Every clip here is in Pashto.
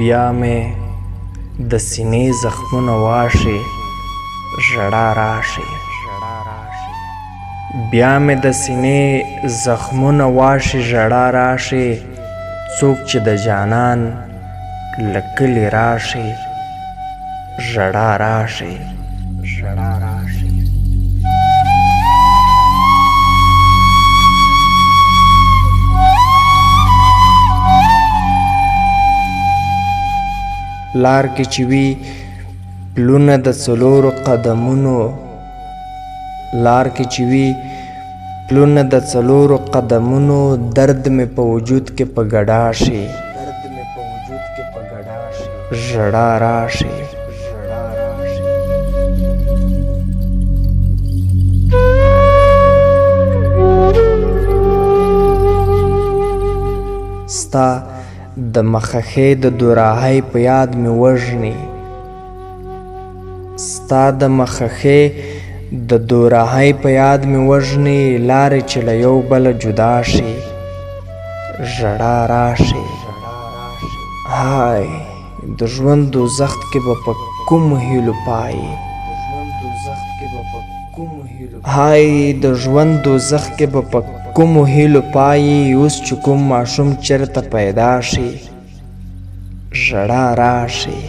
بیا مې د سینې زخمونه واشي ژړا راشي. بیا مې د سینې زخمونه واشي ژړا راشي. څوک چې د جانان له کلي راشي ژړا راشي. لار کې چې وي پلونه د څلورو قدمونو، لار کې چې وي پلونه د څلورو قدمونو، درد مې په وجود کې په ګډا شي ژړا راشي. ستا د مخخې د دوراهۍ په یاد مې وژني، ستا د مخخې د دوراهۍ په یاد مې وژني. لارې چې له یو بله جدا شي ژړا راشي. هاي د ژوند دوزخ کې به په کومو هیلو پایي، هاي د ژوند دوزخ کې به په کومو هیلو پایي. اوس چې کوم ماشوم چېرته پیدا شي ژړا راشي.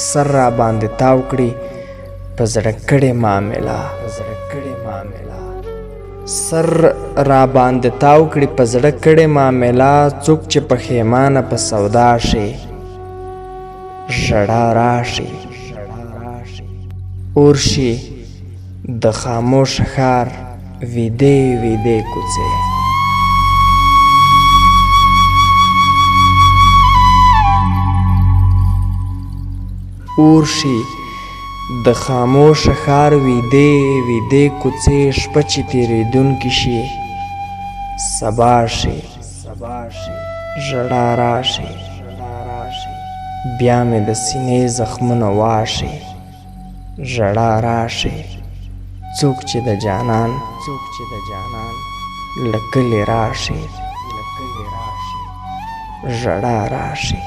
سر را باندې تاو کړي په زړه کړې معامله، سر را باندې تاو کړي په زړه کړې معامله. څوک چې پښیمانه په سودا شي ژړا راشي. اور شي د خاموش ښار ویدې ویدې کوڅې. اور شي د خاموش ښار ویدې ویدې کوڅې. شپه چې تېرېدونکې شي سبا شي ژړا راشي. بیا مې د سینې زخمونه واشي ژړا راشي. څوک چې د جانان له کلي راشي ژړا راشي.